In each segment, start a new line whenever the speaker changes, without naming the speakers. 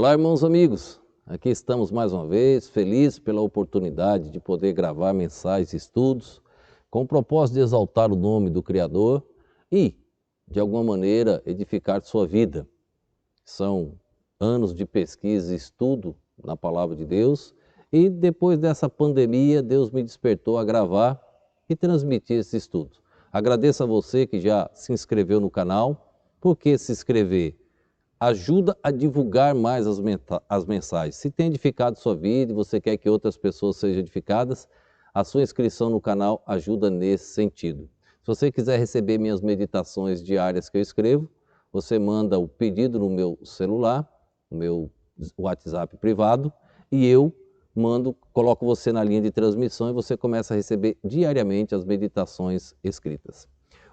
Olá, irmãos amigos, aqui estamos mais uma vez, felizes pela oportunidade de poder gravar mensagens e estudos com o propósito de exaltar o nome do Criador e, de alguma maneira, edificar sua vida. São anos de pesquisa e estudo na Palavra de Deus e depois dessa pandemia, Deus me despertou a gravar e transmitir esse estudo. Agradeço a você que já se inscreveu no canal, porque se inscrever ajuda a divulgar mais as mensagens. Se tem edificado sua vida e você quer que outras pessoas sejam edificadas, a sua inscrição no canal ajuda nesse sentido. Se você quiser receber minhas meditações diárias que eu escrevo, você manda o pedido no meu celular, no meu WhatsApp privado, e eu coloco você na linha de transmissão e você começa a receber diariamente as meditações escritas.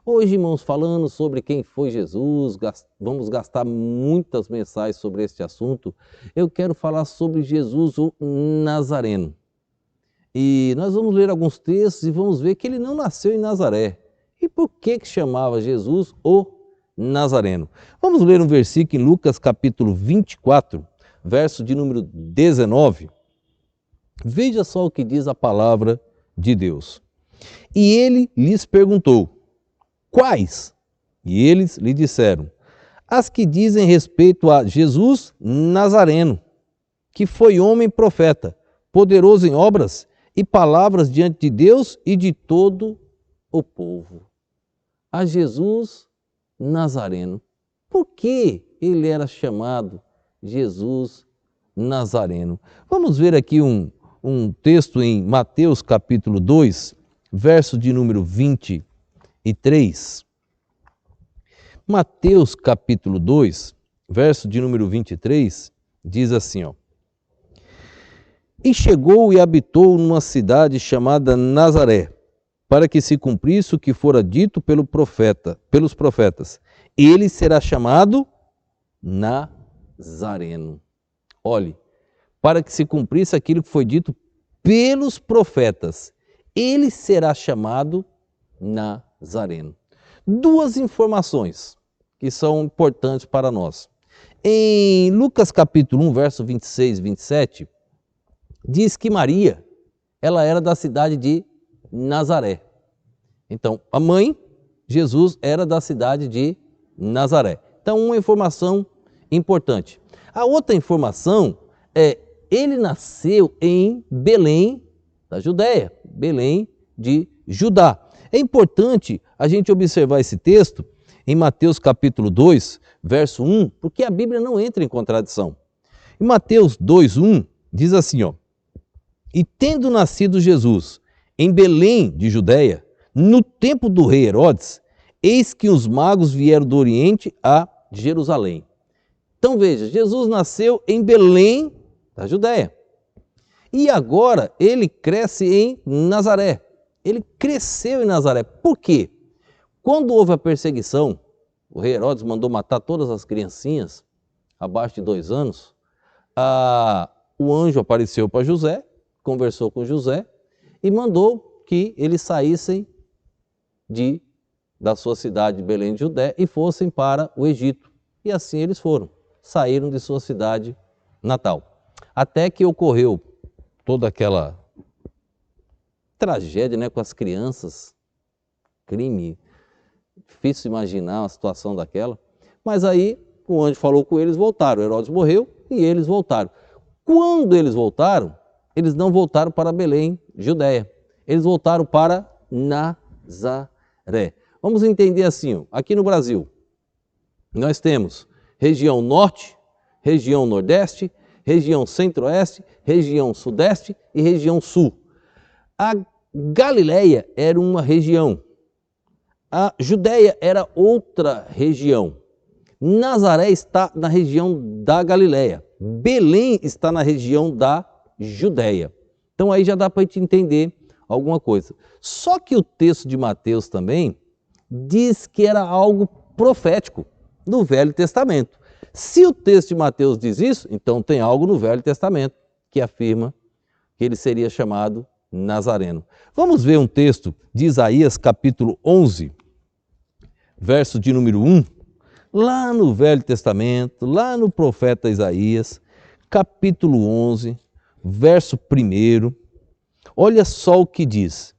Hoje, irmãos, falando sobre quem foi Jesus, vamos gastar muitas mensagens sobre este assunto. Eu quero falar sobre Jesus, o Nazareno. E nós vamos ler alguns textos e vamos ver que ele não nasceu em Nazaré. E por que chamava Jesus o Nazareno? Vamos ler um versículo em Lucas capítulo 24, verso de número 19. Veja só o que diz a palavra de Deus. E ele lhes perguntou: quais? E eles lhe disseram: as que dizem respeito a Jesus Nazareno, que foi homem profeta, poderoso em obras e palavras diante de Deus e de todo o povo. A Jesus Nazareno. Por que ele era chamado Jesus Nazareno? Vamos ver aqui um texto em Mateus capítulo 2, verso de número 23. Mateus capítulo 2, verso de número 23, diz assim, ó: E chegou e habitou numa cidade chamada Nazaré, para que se cumprisse o que fora dito pelos profetas. Ele será chamado Nazareno. Olhe, para que se cumprisse aquilo que foi dito pelos profetas, ele será chamado Nazareno. Duas informações que são importantes para nós. Em Lucas capítulo 1, verso 26 e 27, diz que Maria, ela era da cidade de Nazaré. Então, a mãe, Jesus, era da cidade de Nazaré. Então, uma informação importante. A outra informação é, ele nasceu em Belém, da Judéia, Belém de Judá. É importante a gente observar esse texto em Mateus capítulo 2, verso 1, porque a Bíblia não entra em contradição. Em Mateus 2, 1, diz assim, ó: E tendo nascido Jesus em Belém de Judéia, no tempo do rei Herodes, eis que os magos vieram do Oriente a Jerusalém. Então veja, Jesus nasceu em Belém da Judéia. E agora ele cresce em Nazaré. Ele cresceu em Nazaré. Por quê? Quando houve a perseguição, o rei Herodes mandou matar todas as criancinhas abaixo de 2 anos, o anjo apareceu para José, conversou com José e mandou que eles saíssem da sua cidade de Belém de Judéia e fossem para o Egito. E assim eles foram, saíram de sua cidade natal. Até que ocorreu toda aquela tragédia, né, com as crianças, crime, difícil imaginar uma situação daquela, mas aí o anjo falou com eles, voltaram, Herodes morreu e eles voltaram. Quando eles voltaram, eles não voltaram para Belém, Judéia, eles voltaram para Nazaré. Vamos entender assim, ó, aqui no Brasil, nós temos região norte, região nordeste, região centro-oeste, região sudeste e região sul. A Galileia era uma região, a Judéia era outra região, Nazaré está na região da Galileia, Belém está na região da Judéia. Então aí já dá para a gente entender alguma coisa. Só que o texto de Mateus também diz que era algo profético no Velho Testamento. Se o texto de Mateus diz isso, então tem algo no Velho Testamento que afirma que ele seria chamado Nazareno. Vamos ver um texto de Isaías capítulo 11, verso de número 1, lá no Velho Testamento, lá no profeta Isaías, capítulo 11, verso 1. Olha só o que diz.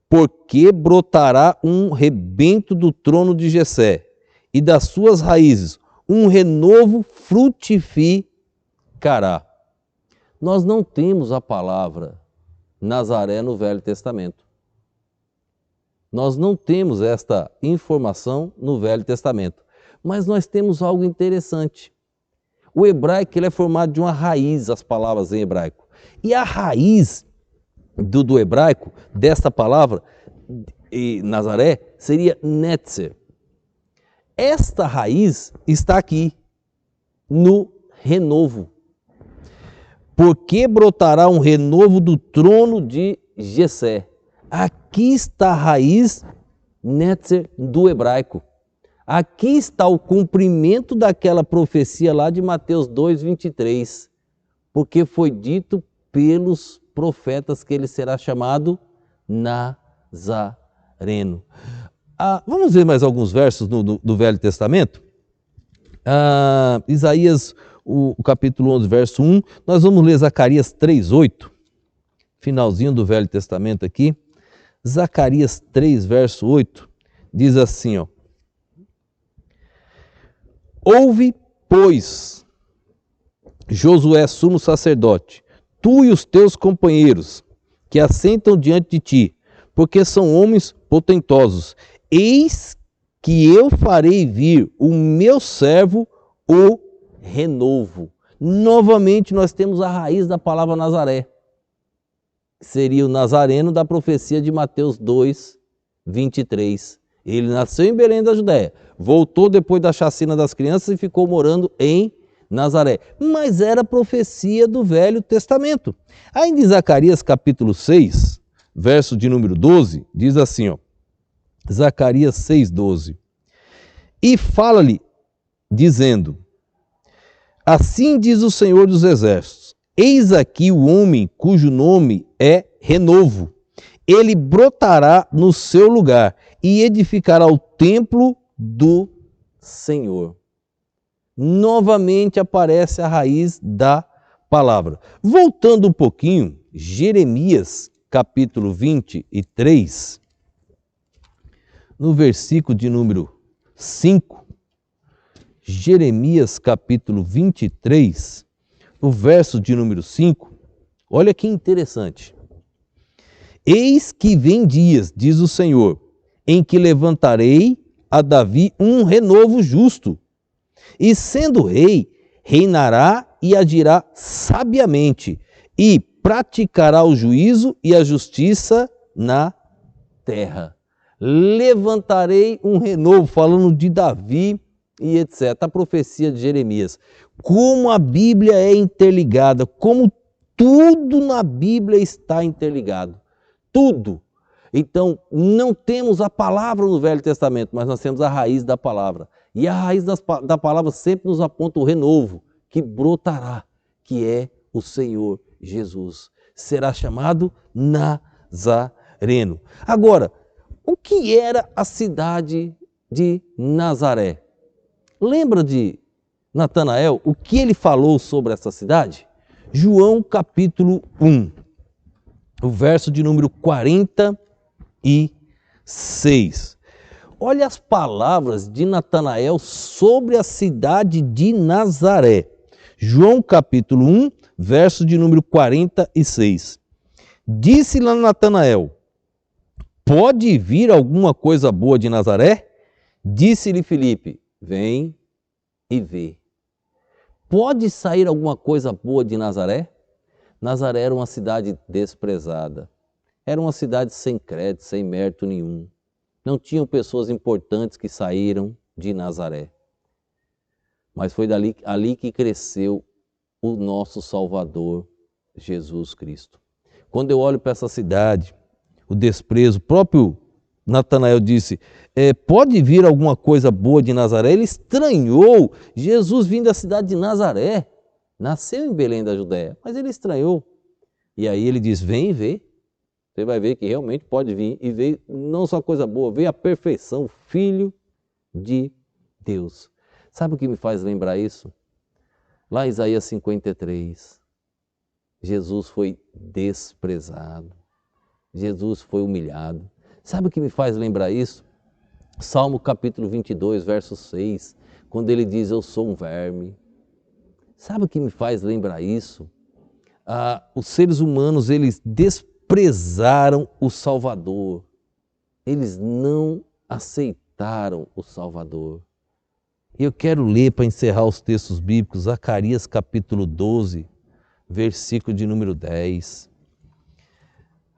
Porque brotará um rebento do trono de Jessé, e das suas raízes um renovo frutificará. Nós não temos a palavra Nazaré no Velho Testamento. Nós não temos esta informação no Velho Testamento. Mas nós temos algo interessante. O hebraico ele é formado de uma raiz, as palavras em hebraico. E a raiz do hebraico, desta palavra, Nazaré, seria Netzer. Esta raiz está aqui, no renovo. Porque brotará um renovo do trono de Jessé. Aqui está a raiz Netzer do hebraico. Aqui está o cumprimento daquela profecia lá de Mateus 2:23. Porque foi dito pelos profetas que ele será chamado Nazareno. Vamos ver mais alguns versos do Velho Testamento? Isaías, o capítulo 11, verso 1. Nós vamos ler Zacarias 3:8, finalzinho do Velho Testamento aqui. Zacarias 3, verso 8, diz assim, ó. Ouve, pois, Josué, sumo sacerdote, tu e os teus companheiros, que assentam diante de ti, porque são homens potentosos. Eis que eu farei vir o meu servo, o renovo. Novamente nós temos a raiz da palavra Nazaré. Seria o Nazareno da profecia de Mateus 2:23. Ele nasceu em Belém da Judéia, voltou depois da chacina das crianças e ficou morando em Nazaré. Mas era profecia do Velho Testamento. Ainda em Zacarias capítulo 6, verso de número 12, diz assim, ó, Zacarias 6:12. E fala-lhe, dizendo, assim diz o Senhor dos Exércitos, eis aqui o homem cujo nome é Renovo. Ele brotará no seu lugar e edificará o templo do Senhor. Novamente aparece a raiz da palavra. Voltando um pouquinho, Jeremias, capítulo 23, no versículo de número 5, Jeremias, capítulo 23, no verso de número 5, olha que interessante. Eis que vem dias, diz o Senhor, em que levantarei a Davi um renovo justo, e sendo rei, reinará e agirá sabiamente, e praticará o juízo e a justiça na terra. Levantarei um renovo, falando de Davi e etc. A profecia de Jeremias. Como a Bíblia é interligada, como tudo na Bíblia está interligado. Tudo. Então, não temos a palavra no Velho Testamento, mas nós temos a raiz da palavra. E a raiz da palavra sempre nos aponta o renovo que brotará, que é o Senhor Jesus. Será chamado Nazareno. Agora, o que era a cidade de Nazaré? Lembra de Natanael? O que ele falou sobre essa cidade? João capítulo 1, o verso de número 46. Olha as palavras de Natanael sobre a cidade de Nazaré. João capítulo 1, verso de número 46. Disse-lhe Natanael, pode vir alguma coisa boa de Nazaré? Disse-lhe Filipe, vem e vê. Pode sair alguma coisa boa de Nazaré? Nazaré era uma cidade desprezada. Era uma cidade sem crédito, sem mérito nenhum. Não tinham pessoas importantes que saíram de Nazaré. Mas foi ali que cresceu o nosso Salvador, Jesus Cristo. Quando eu olho para essa cidade, o desprezo, o próprio Natanael disse, pode vir alguma coisa boa de Nazaré? Ele estranhou Jesus vindo da cidade de Nazaré. Nasceu em Belém da Judéia, mas ele estranhou. E aí ele diz, vem e vê. Você vai ver que realmente pode vir. E veio não só coisa boa, veio a perfeição, Filho de Deus. Sabe o que me faz lembrar isso? Lá em Isaías 53, Jesus foi desprezado, Jesus foi humilhado. Sabe o que me faz lembrar isso? Salmo capítulo 22, verso 6, quando ele diz, eu sou um verme. Sabe o que me faz lembrar isso? Os seres humanos, eles desprezaram o Salvador. Eles não aceitaram o Salvador. E eu quero ler, para encerrar os textos bíblicos, Zacarias capítulo 12, versículo de número 10.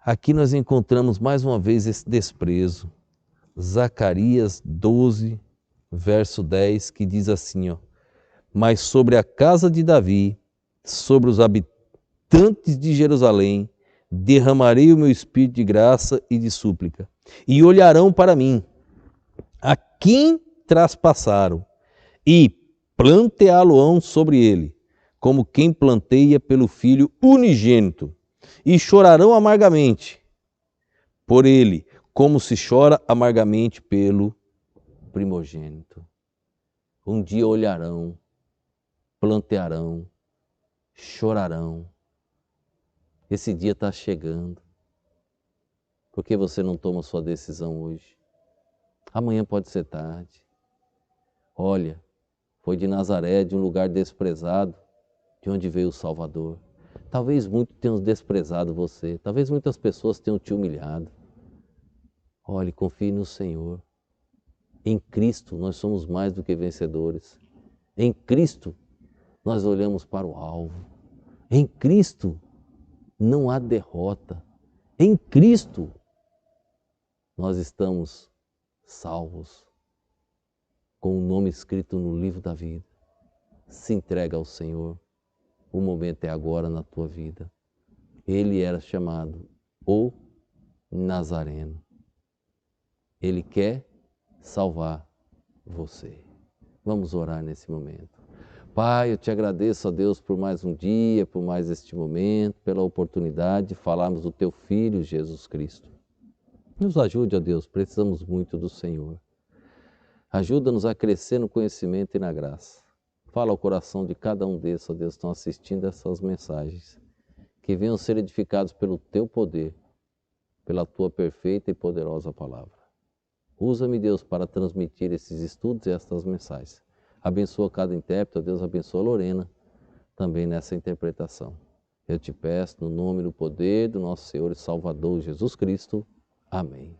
Aqui nós encontramos mais uma vez esse desprezo. Zacarias 12, verso 10, que diz assim, ó, mas sobre a casa de Davi, sobre os habitantes de Jerusalém, derramarei o meu espírito de graça e de súplica, e olharão para mim, a quem traspassaram, e planteá-lo-ão sobre ele, como quem planteia pelo filho unigênito, e chorarão amargamente por ele, como se chora amargamente pelo primogênito. Um dia olharão, plantearão, chorarão. Esse dia está chegando. Por que você não toma sua decisão hoje? Amanhã pode ser tarde. Olha, foi de Nazaré, de um lugar desprezado, de onde veio o Salvador. Talvez muitos tenham desprezado você, talvez muitas pessoas tenham te humilhado. Olhe, confie no Senhor. Em Cristo nós somos mais do que vencedores. Em Cristo nós olhamos para o alvo. Em Cristo não há derrota. Em Cristo nós estamos salvos, com o nome escrito no livro da vida. Se entrega ao Senhor. O momento é agora na tua vida. Ele era chamado o Nazareno. Ele quer salvar você. Vamos orar nesse momento. Pai, eu te agradeço, ó Deus, por mais um dia, por mais este momento, pela oportunidade de falarmos do teu Filho, Jesus Cristo. Nos ajude, ó Deus, precisamos muito do Senhor. Ajuda-nos a crescer no conhecimento e na graça. Fala ao coração de cada um desses, ó Deus, que estão assistindo essas mensagens. Que venham ser edificados pelo teu poder, pela tua perfeita e poderosa palavra. Usa-me, Deus, para transmitir esses estudos e estas mensagens. Abençoa cada intérprete, ó Deus, abençoa a Lorena também nessa interpretação. Eu te peço no nome e no poder do nosso Senhor e Salvador Jesus Cristo. Amém.